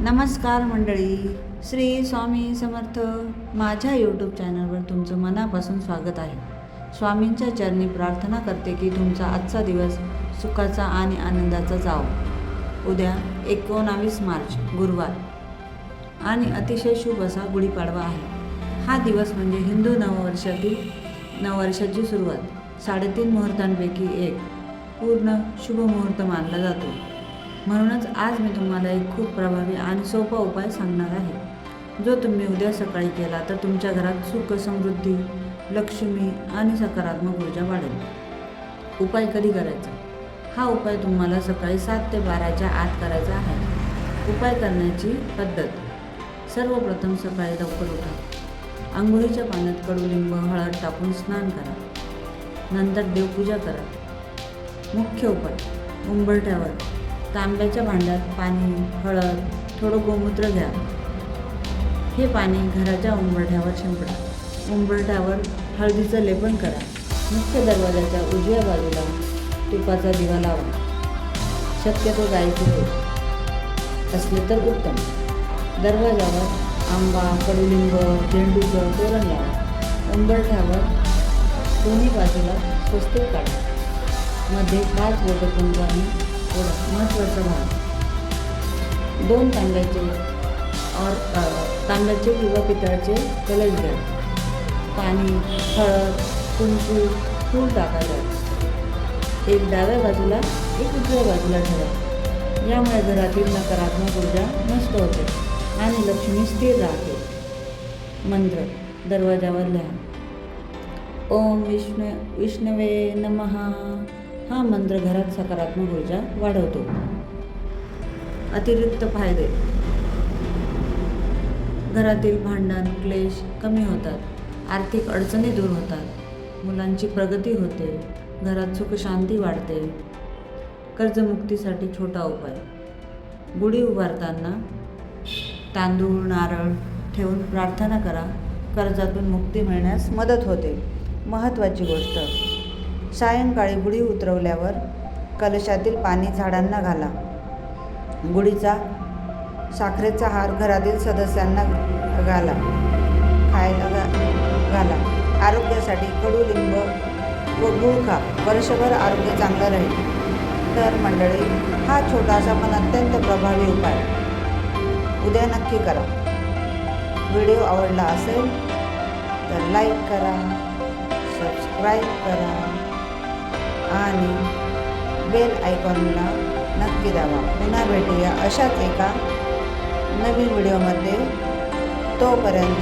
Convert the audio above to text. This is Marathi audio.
नमस्कार मंडळी, श्री स्वामी समर्थ. माझ्या यूट्यूब चॅनलवर तुमचं मनापासून स्वागत आहे. स्वामींच्या चरणी प्रार्थना करते की तुमचा आजचा दिवस सुखाचा आणि आनंदाचा जावो. उद्या 19 मार्च गुरुवार आणि अतिशय शुभ असा गुढीपाडवा आहे. हा दिवस म्हणजे हिंदू नववर्षाची सुरुवात. 3.5 मुहूर्तांपैकी एक पूर्ण शुभ मुहूर्त मानला जातो. म्हणूनच आज मी तुम्हाला एक खूप प्रभावी आणि सोपा उपाय सांगणार आहे, जो तुम्ही उद्या सकाळी केला तर तुमच्या घरात सुख, समृद्धी, लक्ष्मी आणि सकारात्मक ऊर्जा वाढेल. उपाय कधी करायचा? हा उपाय तुम्हाला सकाळी 7 ते 12च्या आत करायचा आहे. उपाय करण्याची पद्धत: सर्वप्रथम सकाळी लवकर उठा. अंघोळीच्या पाण्यात कडुलिंब, हळद टाकून स्नान करा. नंतर देवपूजा करा. मुख्य उपाय: उंबरठ्यावर तांब्याच्या भांड्यात पाणी, हळद, थोडं गोमूत्र घ्या. हे पाणी घराच्या उंबरठ्यावर शिंपडा. उंबरठ्यावर हळदीचं लेपन करा. मुख्य दरवाजाच्या उजव्या बाजूला तुपाचा दिवा लावा. शक्यतो गाईचे तूप असले तर उत्तम. दरवाजावर आंबा, कडुलिंब, झेंडूचं तोरण लावा. उंबरठ्यावर दोन्ही बाजूला स्वस्तिक काढा. मध्ये 5 बोटं कुंकवाने थोडा महत्त्वाचा भाग: 2 तांब्याचे किंवा पितळाचे कलश घ्या. पाणी, हळद, कुंकू, फूल टाकायचं. एक डाव्या बाजूला, एक उजव्या बाजूला ठेवा. यामुळे घरातील नकारात्मक ऊर्जा नष्ट होते आणि लक्ष्मी स्थिर राहते. मंत्र दरवाजावर लिहा: ओम विष्णवे नमः. हा मंत्र घरात सकारात्मक ऊर्जा वाढवतो. अतिरिक्त फायदे: घरातील भांडण, क्लेश कमी होतात. आर्थिक अडचणी दूर होतात. मुलांची प्रगती होते. घरात सुख शांती वाढते. कर्जमुक्तीसाठी छोटा उपाय: गुढी उभारताना तांदूळ, नारळ ठेवून प्रार्थना करा. कर्जातून मुक्ती मिळण्यास मदत होते. महत्त्वाची गोष्ट: सायंकाळी गुढी उतरवल्यावर कलशातील पाणी झाडांना घाला. गुढीचा साखरेचा हार घरातील सदस्यांना खायला घाला. आरोग्यासाठी कडुलिंब व गूळ खा. वर्षभर आरोग्य चांगलं राहील. तर मंडळी, हा छोटासा पण अत्यंत प्रभावी उपाय उद्या नक्की करा. व्हिडिओ आवडला असेल तर लाईक करा, सबस्क्राईब करा आणि बेल आयकॉनला नक्की दाबा. पुन्हा भेटूया अशाच एका नवीन व्हिडिओमध्ये. तोपर्यंत